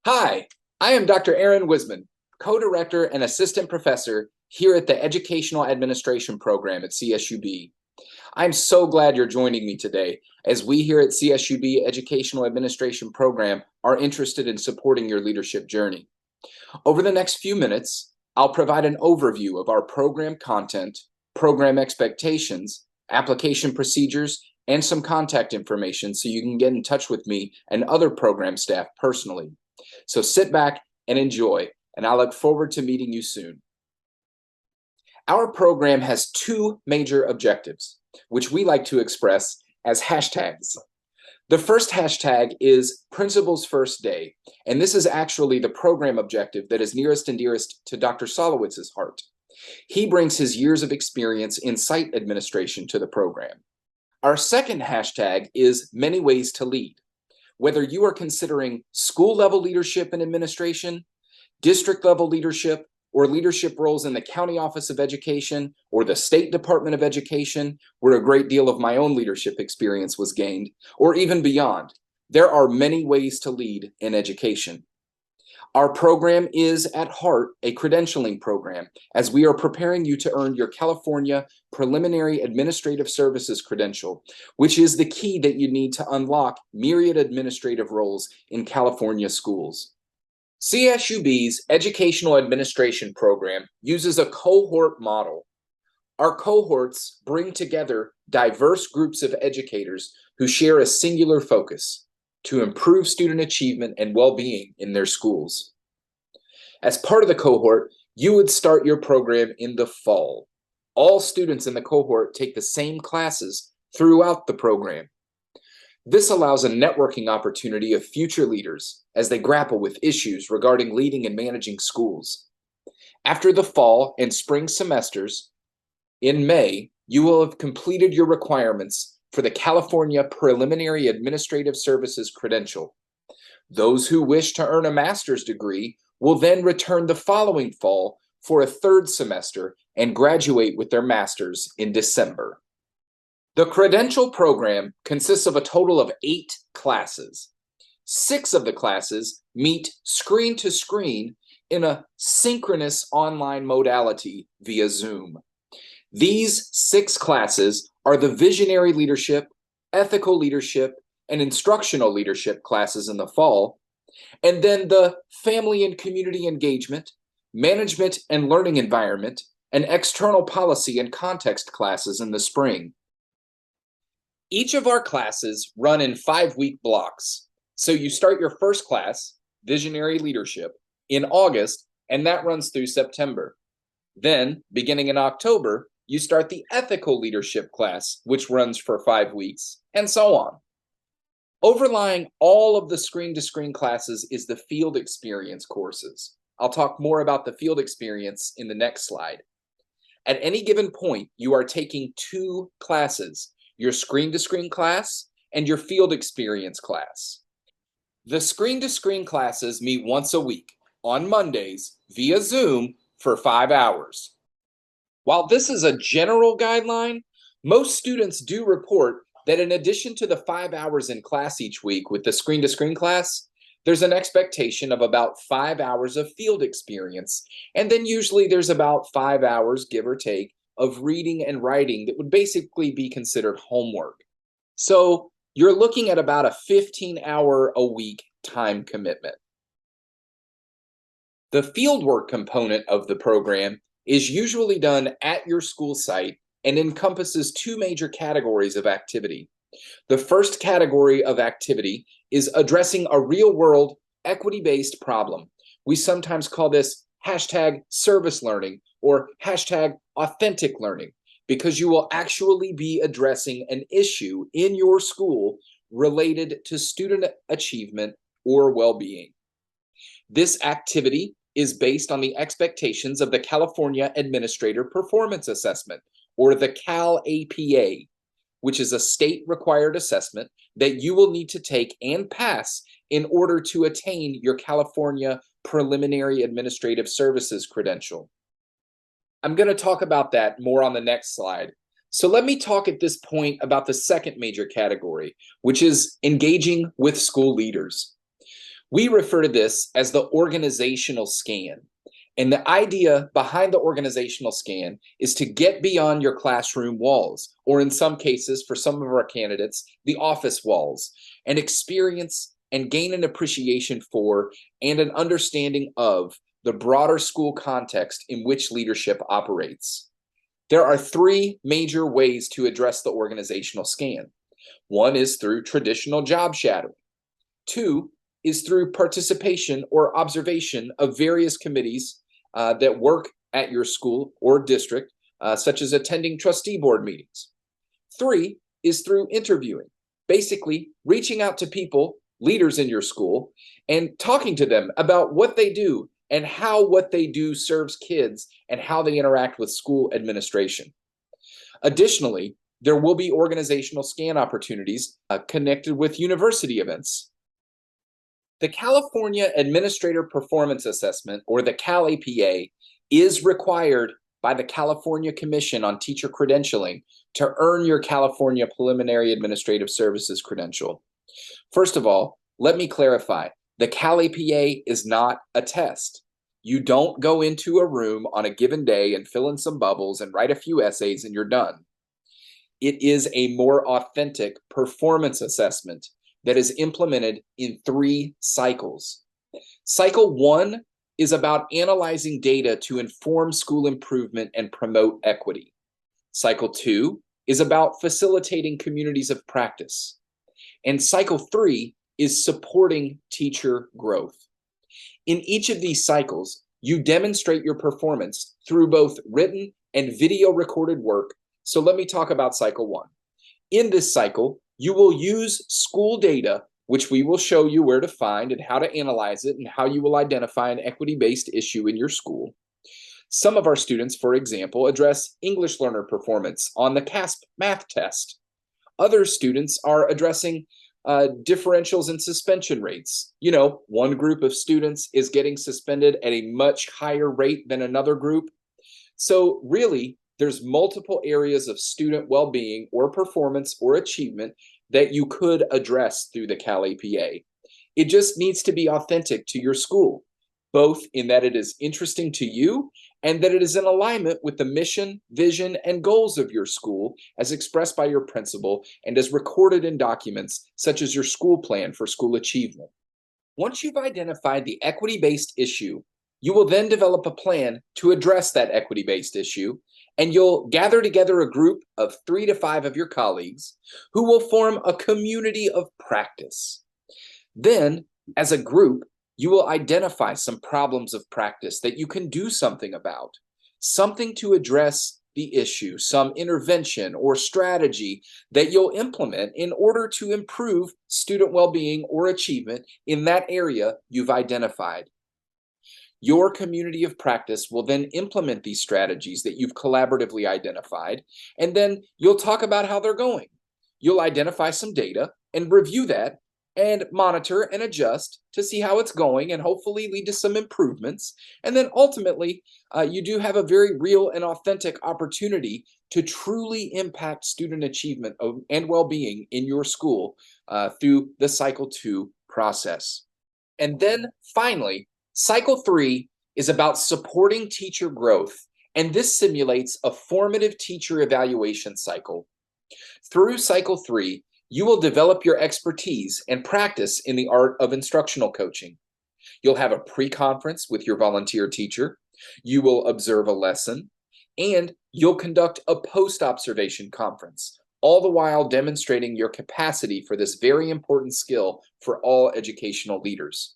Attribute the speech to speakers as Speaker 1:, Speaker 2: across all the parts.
Speaker 1: Hi, I am Dr. Aaron Wisman, co-director and assistant professor here at the Educational Administration program at CSUB. I'm so glad you're joining me today as we here at CSUB Educational Administration program are interested in supporting your leadership journey. Over the next few minutes, I'll provide an overview of our program content, program expectations, application procedures, and some contact information so you can get in touch with me and other program staff personally. So sit back and enjoy, and I look forward to meeting you soon. Our program has two major objectives, which we like to express as hashtags. The first hashtag is Principal's First Day, and this is actually the program objective that is nearest and dearest to Dr. Solowitz's heart. He brings his years of experience in site administration to the program. Our second hashtag is Many Ways to Lead. Whether you are considering school-level leadership and administration, district-level leadership, or leadership roles in the County Office of Education or the State Department of Education, where a great deal of my own leadership experience was gained, or even beyond, there are many ways to lead in education. Our program is at heart a credentialing program, as we are preparing you to earn your California Preliminary Administrative Services credential, which is the key that you need to unlock myriad administrative roles in California schools. CSUB's Educational Administration program uses a cohort model. Our cohorts bring together diverse groups of educators who share a singular focus: to improve student achievement and well-being in their schools. As part of the cohort, you would start your program in the fall. All students in the cohort take the same classes throughout the program. This allows a networking opportunity of future leaders as they grapple with issues regarding leading and managing schools. After the fall and spring semesters, in May, you will have completed your requirements for the California Preliminary Administrative Services credential. Those who wish to earn a master's degree will then return the following fall for a third semester and graduate with their master's in December. The credential program consists of a total of 8 classes. 6 of the classes meet screen to screen in a synchronous online modality via Zoom. These 6 classes are the visionary leadership, ethical leadership, and instructional leadership classes in the fall, and then the family and community engagement, management and learning environment, and external policy and context classes in the spring. Each of our classes run in 5-week blocks. So you start your first class, Visionary Leadership, in August, and that runs through September. Then, beginning in October, you start the Ethical Leadership class, which runs for 5 weeks, and so on. Overlying all of the screen-to-screen classes is the field experience courses. I'll talk more about the field experience in the next slide. At any given point, you are taking 2 classes: your screen-to-screen class and your field experience class. The screen-to-screen classes meet once a week on Mondays via Zoom for 5 hours. While this is a general guideline, most students do report that in addition to the 5 hours in class each week with the screen-to-screen class, there's an expectation of about 5 hours of field experience, and then usually there's about 5 hours, give or take, of reading and writing that would basically be considered homework. So you're looking at about a 15-hour-a-week time commitment. The fieldwork component of the program is usually done at your school site and encompasses 2 major categories of activity. The first category of activity is addressing a real-world, equity-based problem. We sometimes call this hashtag service learning or hashtag authentic learning, because you will actually be addressing an issue in your school related to student achievement or well-being. This activity is based on the expectations of the California Administrator Performance Assessment, or the CalAPA, which is a state-required assessment that you will need to take and pass in order to attain your California Preliminary Administrative Services credential. I'm going to talk about that more on the next slide. So let me talk at this point about the second major category, which is engaging with school leaders. We refer to this as the organizational scan. And the idea behind the organizational scan is to get beyond your classroom walls, or in some cases, for some of our candidates, the office walls, and experience and gain an appreciation for and an understanding of the broader school context in which leadership operates. There are three major ways to address the organizational scan. One is through traditional job shadowing. Two is through participation or observation of various committees that work at your school or district, such as attending trustee board meetings. Three is through interviewing, basically reaching out to people, leaders in your school, and talking to them about what they do and how what they do serves kids and how they interact with school administration. Additionally, there will be organizational scan opportunities connected with university events. The California Administrator Performance Assessment, or the CalAPA, is required by the California Commission on Teacher Credentialing to earn your California Preliminary Administrative Services credential. First of all, let me clarify, the CalAPA is not a test. You don't go into a room on a given day and fill in some bubbles and write a few essays and you're done. It is a more authentic performance assessment that is implemented in 3 cycles. Cycle 1 is about analyzing data to inform school improvement and promote equity. Cycle 2 is about facilitating communities of practice. And cycle 3 is supporting teacher growth. In each of these cycles, you demonstrate your performance through both written and video recorded work. So let me talk about cycle 1. In this cycle, you will use school data, which we will show you where to find and how to analyze it and how you will identify an equity-based issue in your school. Some of our students, for example, address English learner performance on the CASP math test. Other students are addressing differentials in suspension rates. You know, one group of students is getting suspended at a much higher rate than another group. So really, there's multiple areas of student well-being or performance or achievement that you could address through the CalAPA. It just needs to be authentic to your school, both in that it is interesting to you and that it is in alignment with the mission, vision, and goals of your school as expressed by your principal and as recorded in documents such as your school plan for school achievement. Once you've identified the equity-based issue, you will then develop a plan to address that equity-based issue, and you'll gather together a group of 3 to 5 of your colleagues who will form a community of practice. Then, as a group, you will identify some problems of practice that you can do something about, something to address the issue, some intervention or strategy that you'll implement in order to improve student well-being or achievement in that area you've identified. Your community of practice will then implement these strategies that you've collaboratively identified, and then you'll talk about how they're going. You'll identify some data and review that and monitor and adjust to see how it's going and hopefully lead to some improvements. And then ultimately, you do have a very real and authentic opportunity to truly impact student achievement and well-being in your school through the Cycle 2 process. And then finally, Cycle 3 is about supporting teacher growth, and this simulates a formative teacher evaluation cycle. Through Cycle 3, you will develop your expertise and practice in the art of instructional coaching. You'll have a pre-conference with your volunteer teacher, you will observe a lesson, and you'll conduct a post-observation conference, all the while demonstrating your capacity for this very important skill for all educational leaders.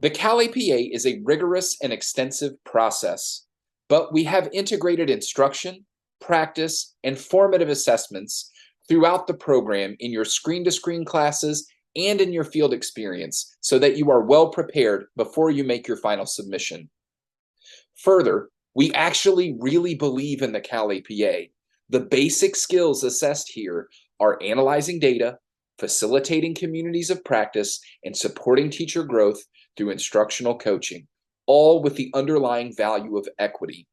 Speaker 1: The CalAPA is a rigorous and extensive process, but we have integrated instruction, practice, and formative assessments throughout the program in your screen-to-screen classes and in your field experience so that you are well prepared before you make your final submission. Further, we actually really believe in the CalAPA. The basic skills assessed here are analyzing data, facilitating communities of practice, and supporting teacher growth through instructional coaching, all with the underlying value of equity.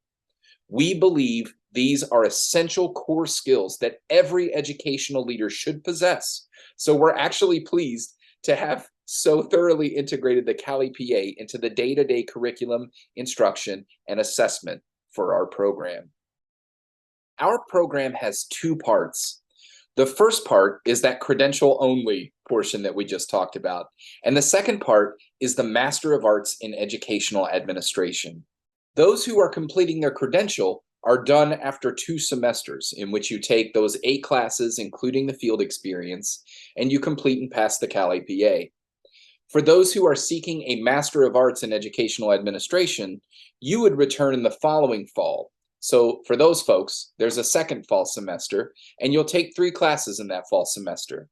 Speaker 1: We believe these are essential core skills that every educational leader should possess. So we're actually pleased to have so thoroughly integrated the CalAPA into the day-to-day curriculum, instruction, and assessment for our program. Our program has two parts. The first part is that credential only portion that we just talked about. And the second part is the Master of Arts in Educational Administration. Those who are completing their credential are done after 2 semesters in which you take those 8 classes, including the field experience, and you complete and pass the CalAPA. For those who are seeking a Master of Arts in Educational Administration, you would return in the following fall. So for those folks, there's a second fall semester, and you'll take 3 classes in that fall semester.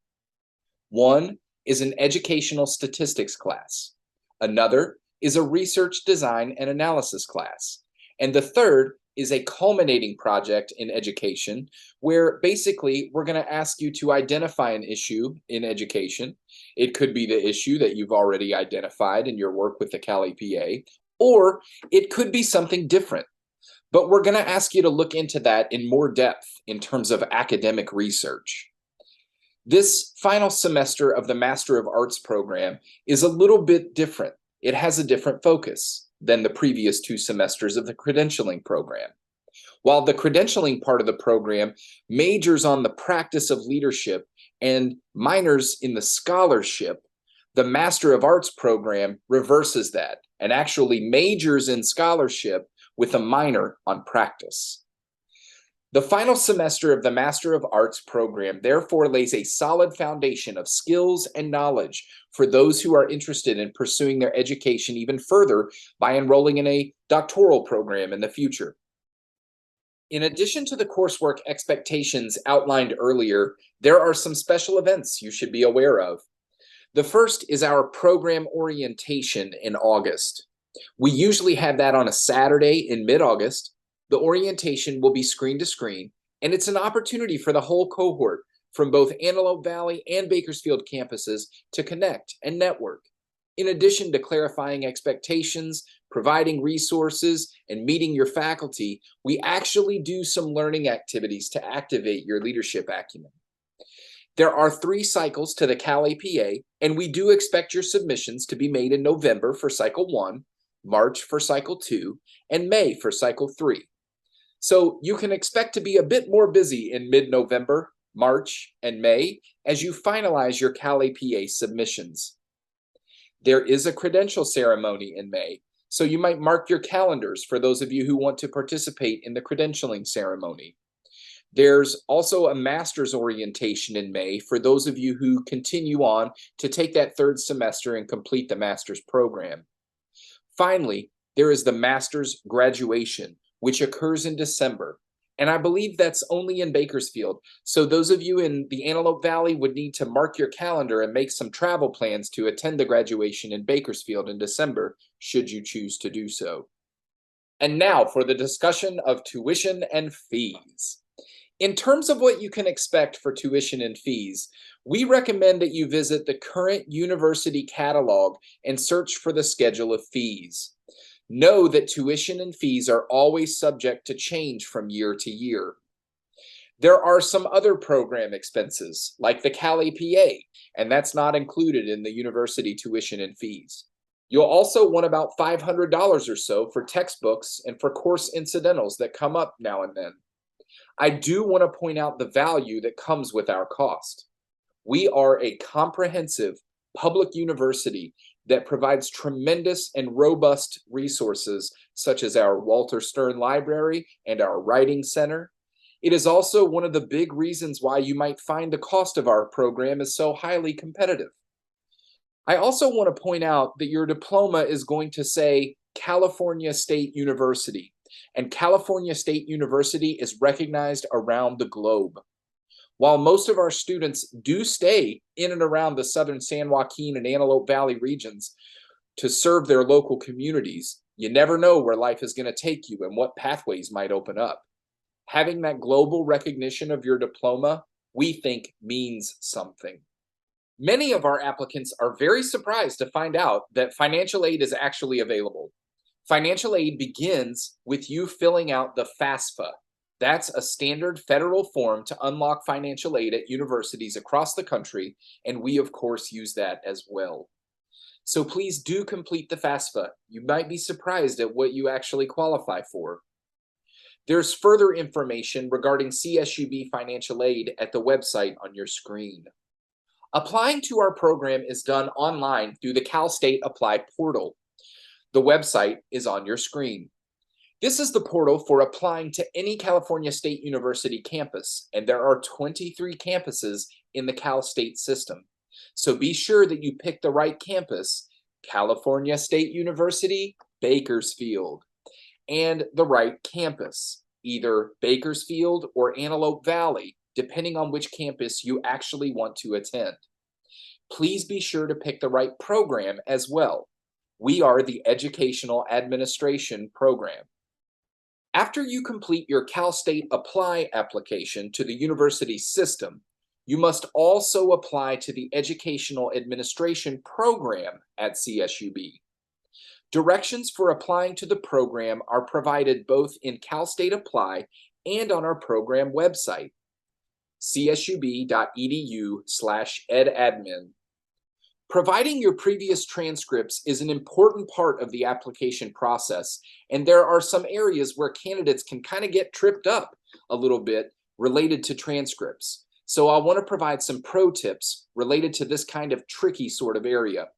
Speaker 1: One is an educational statistics class. Another is a research design and analysis class. And the third is a culminating project in education, where basically we're going to ask you to identify an issue in education. It could be the issue that you've already identified in your work with the CalAPA, or it could be something different. But we're going to ask you to look into that in more depth in terms of academic research. This final semester of the Master of Arts program is a little bit different. It has a different focus than the previous 2 semesters of the credentialing program. While the credentialing part of the program majors on the practice of leadership and minors in the scholarship, the Master of Arts program reverses that and actually majors in scholarship with a minor on practice. The final semester of the Master of Arts program therefore lays a solid foundation of skills and knowledge for those who are interested in pursuing their education even further by enrolling in a doctoral program in the future. In addition to the coursework expectations outlined earlier, there are some special events you should be aware of. The first is our program orientation in August. We usually have that on a Saturday in mid-August. The orientation will be screen to screen, and it's an opportunity for the whole cohort from both Antelope Valley and Bakersfield campuses to connect and network. In addition to clarifying expectations, providing resources, and meeting your faculty, we actually do some learning activities to activate your leadership acumen. There are 3 cycles to the CalAPA, and we do expect your submissions to be made in November for Cycle 1, March for Cycle 2, and May for Cycle 3. So you can expect to be a bit more busy in mid-November, March, and May as you finalize your CalAPA submissions. There is a credential ceremony in May, so you might mark your calendars for those of you who want to participate in the credentialing ceremony. There's also a master's orientation in May for those of you who continue on to take that 3rd semester and complete the master's program. Finally, there is the master's graduation, which occurs in December. And I believe that's only in Bakersfield. So those of you in the Antelope Valley would need to mark your calendar and make some travel plans to attend the graduation in Bakersfield in December, should you choose to do so. And now for the discussion of tuition and fees. In terms of what you can expect for tuition and fees, we recommend that you visit the current university catalog and search for the schedule of fees. Know that tuition and fees are always subject to change from year to year. There are some other program expenses, like the CalAPA, and that's not included in the university tuition and fees. You'll also want about $500 or so for textbooks and for course incidentals that come up now and then. I do want to point out the value that comes with our cost. We are a comprehensive public university that provides tremendous and robust resources such as our Walter Stern Library and our Writing Center. It is also one of the big reasons why you might find the cost of our program is so highly competitive. I also want to point out that your diploma is going to say California State University, and California State University is recognized around the globe. While most of our students do stay in and around the southern San Joaquin and Antelope Valley regions to serve their local communities, you never know where life is going to take you and what pathways might open up. Having that global recognition of your diploma, we think, means something. Many of our applicants are very surprised to find out that financial aid is actually available. Financial aid begins with you filling out the FAFSA. That's a standard federal form to unlock financial aid at universities across the country, and we, of course, use that as well. So please do complete the FAFSA. You might be surprised at what you actually qualify for. There's further information regarding CSUB financial aid at the website on your screen. Applying to our program is done online through the Cal State Apply portal. The website is on your screen. This is the portal for applying to any California State University campus, and there are 23 campuses in the Cal State system. So be sure that you pick the right campus, California State University, Bakersfield, and the right campus, either Bakersfield or Antelope Valley, depending on which campus you actually want to attend. Please be sure to pick the right program as well. We are the Educational Administration program. After you complete your Cal State Apply application to the university system, you must also apply to the Educational Administration program at CSUB. Directions for applying to the program are provided both in Cal State Apply and on our program website, csub.edu/edadmin. Providing your previous transcripts is an important part of the application process, and there are some areas where candidates can kind of get tripped up a little bit related to transcripts. So I want to provide some pro tips related to this kind of tricky sort of area.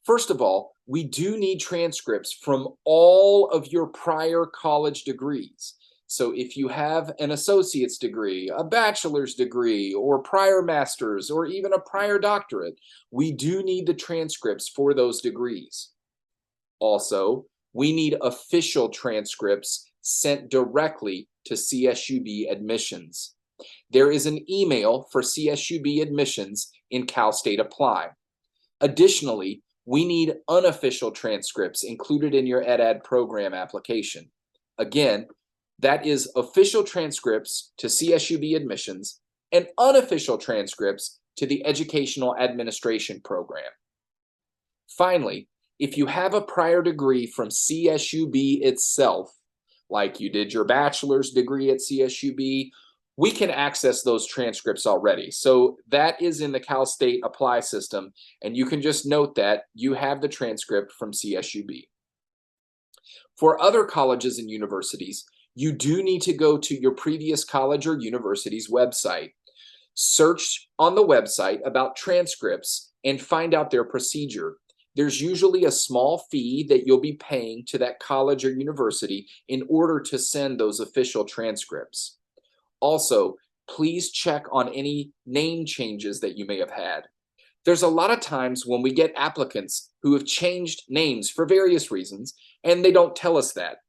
Speaker 1: First of all, we do need transcripts from all of your prior college degrees. So if you have an associate's degree, a bachelor's degree, or prior master's, or even a prior doctorate, we do need the transcripts for those degrees. Also, we need official transcripts sent directly to CSUB admissions. There is an email for CSUB admissions in Cal State Apply. Additionally, we need unofficial transcripts included in your EDAD program application. Again, that is official transcripts to CSUB admissions and unofficial transcripts to the Educational Administration program. Finally, if you have a prior degree from CSUB itself, like you did your bachelor's degree at CSUB, we can access those transcripts already. So that is in the Cal State Apply system, and you can just note that you have the transcript from CSUB. For other colleges and universities, you do need to go to your previous college or university's website. Search on the website about transcripts and find out their procedure. There's usually a small fee that you'll be paying to that college or university in order to send those official transcripts. Also, please check on any name changes that you may have had. There's a lot of times when we get applicants who have changed names for various reasons, and they don't tell us that.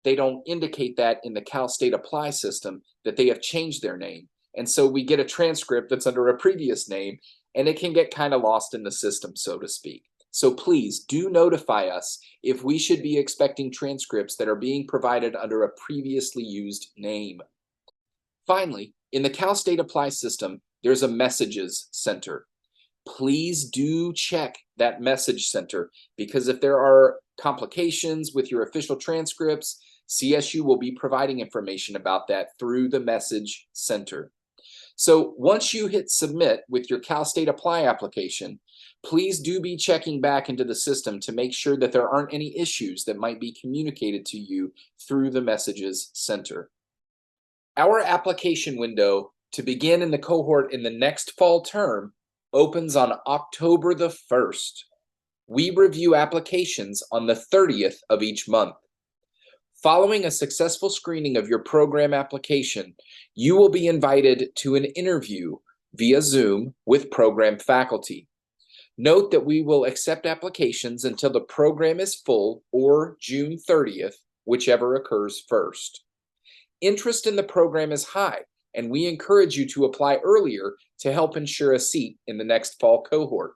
Speaker 1: They don't indicate that in the Cal State Apply system that they have changed their name. And so we get a transcript that's under a previous name, and it can get kind of lost in the system, so to speak. So please do notify us if we should be expecting transcripts that are being provided under a previously used name. Finally, in the Cal State Apply system, there's a messages center. Please do check that message center, because if there are complications with your official transcripts, CSU will be providing information about that through the message center. So once you hit submit with your Cal State Apply application, please do be checking back into the system to make sure that there aren't any issues that might be communicated to you through the messages center. Our application window to begin in the cohort in the next fall term opens on October the 1st. We review applications on the 30th of each month. Following a successful screening of your program application, you will be invited to an interview via Zoom with program faculty. Note that we will accept applications until the program is full or June 30th, whichever occurs first. Interest in the program is high, and we encourage you to apply earlier to help ensure a seat in the next fall cohort.